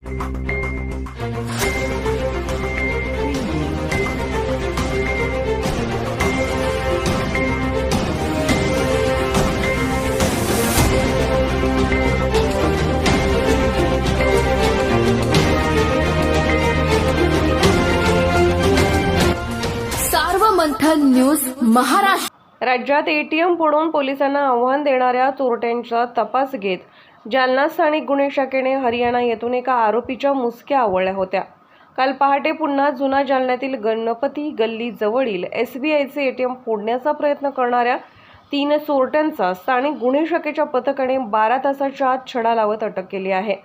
Sarvamanthan news Maharashtra. राज्यात ATM फोडून पोलिसांना आव्हान देणाऱ्या चोरट्यांचा तपास घेत जालना स्थानिक गुन्हे शाखेने हरियाणा येथून एका आरोपीच्या मुसक्या आवळल्या होत्या। काल पहाटे पुन्हा जुना जालन्यातील गणपती गल्ली जवळील SBIचे एटीएम फोडण्याचा प्रयत्न करणाऱ्या 3 चोरट्यांचा स्थानिक गुन्हे शाखेच्या पथकाने 12 तासाच्या आत छडा लावत अटक केली आहे।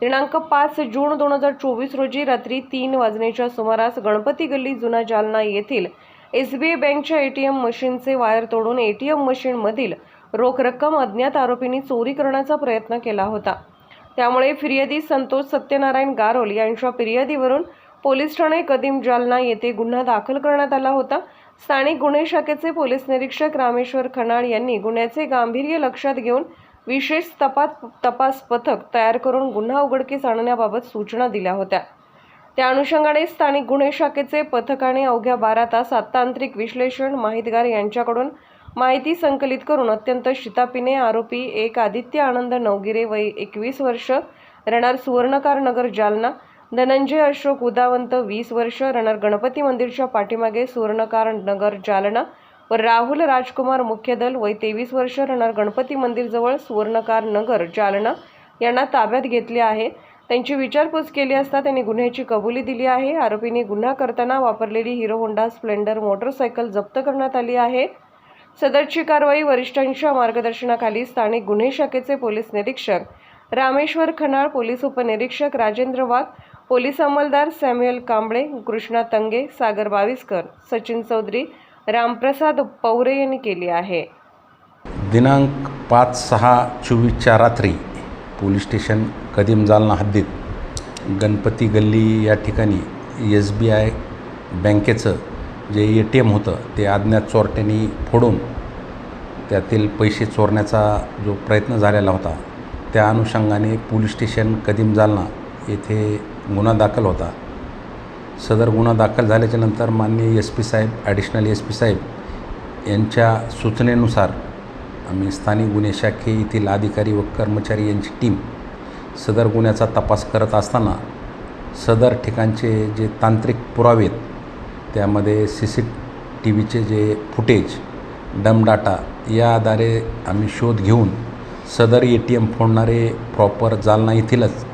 दिनांक 5 जून 2024 रोजी रात्री 3 वाजण्याच्या सुमारास गणपती गल्ली जुना जालना येथील SBI बँकच्या एटीएम मशीनचे वायर तोडून एटीएम मशीनमधील रोख रक्कम अज्ञात आरोपींनी चोरी करण्याचा प्रयत्न केला होता। त्यामुळे फिर्यादी संतोष सत्यनारायण गारोल यांच्या फिर्यादीवरून पोलीस ठाणे कदीम जालना येथे गुन्हा दाखल करण्यात आला होता। स्थानिक गुन्हे शाखेचे पोलीस निरीक्षक रामेश्वर खनाळ यांनी गुन्ह्याचे गांभीर्य लक्षात घेऊन विशेष तपास पथक तयार करून गुन्हा उघडकीस आणण्याबाबत सूचना दिल्या होत्या। त्या अनुषंगाने स्थानिक गुन्हे शाखेचे पथकाने अवघ्या 12 तासात तांत्रिक विश्लेषण माहितगार यांच्याकडून माहिती संकलित करून अत्यंत शिताफीने आरोपी एक आदित्य आनंद नवगिरे वय 21 वर्ष राहणार सुवर्णकार नगर जालना, धनंजय अशोक उदावंत 20 वर्ष राहणार गणपती मंदिरच्या पाठीमागे सुवर्णकार नगर जालना व राहुल राजकुमार मुख्यदल वय 23 वर्ष राहणार गणपती मंदिर जवळ सुवर्णकार नगर जालना यांना ताब्यात घेतले आहे। त्यांची विचारपूस केली असता त्यांनी गुन्ह्याची कबुली दिली आहे। आरोपींनी गुन्हा करताना वापरलेली हिरो होंडा स्प्लेंडर मोटरसायकल जप्त करण्यात आली आहे। सदरची कारवाई वरिष्ठांच्या मार्गदर्शनाखाली स्थानिक गुन्हे शाखेचे पोलीस निरीक्षक रामेश्वर खनाळ, पोलीस उपनिरीक्षक राजेंद्र वाघ, पोलीस अंमलदार सॅम्युअल कांबळे, कृष्णा तंगे, सागर बाविस्कर, सचिन चौधरी, रामप्रसाद पौरे यांनी केली आहे। दिनांक 5/6/24 रात्री पोलीस स्टेशन कदीम जालना हद्दीत गणपती गल्ली या ठिकाणी SBI बँकेचं जे ATM होतं ते अज्ञात चोरट्यांनी फोडून त्यातील पैसे चोरण्याचा जो प्रयत्न झालेला होता, त्या अनुषंगाने पोलीस स्टेशन कदीम जालना येथे गुन्हा दाखल होता। सदर गुन्हा दाखल झाल्याच्या नंतर माननीय SP साहेब, ॲडिशनल SP साहेब यांच्या सूचनेनुसार आम्ही स्थानिक गुन्हे शाखे येथील अधिकारी व कर्मचारी यांची टीम सदर गुन्ह्याचा तपास करत असताना सदर ठिकाणचे जे तांत्रिक पुरावे आहेत त्यामध्ये CCTVचे जे फुटेज, डम डाटा या आधारे आम्ही शोध घेऊन सदर ATM फोडणारे प्रॉपर जालना येथीलच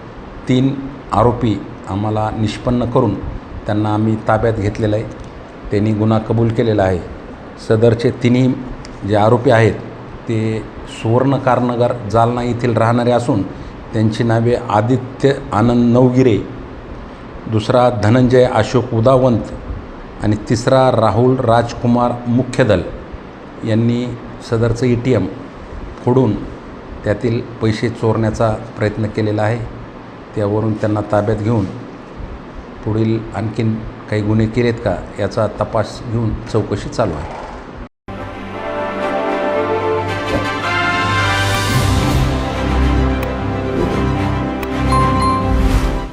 3 आरोपी आम्हाला निष्पन्न करून त्यांना आम्ही ताब्यात घेतलेलं आहे। त्यांनी गुन्हा कबूल केलेला आहे। सदरचे 3 जे आरोपी आहेत ते सुवर्णकार नगर जालना येथील राहणारे असून त्यांची नावे आदित्य आनंद नवगिरे, दुसरा धनंजय अशोक उदावंत आणि तिसरा राहुल राजकुमार मुख्यदल यांनी सदरचं ATM फोडून त्यातील पैसे चोरण्याचा प्रयत्न केलेला आहे। त्यावरून त्यांना ताब्यात घेऊन पुढील आणखीन काही गुन्हे केलेत का याचा तपास घेऊन चौकशी चालू आहे।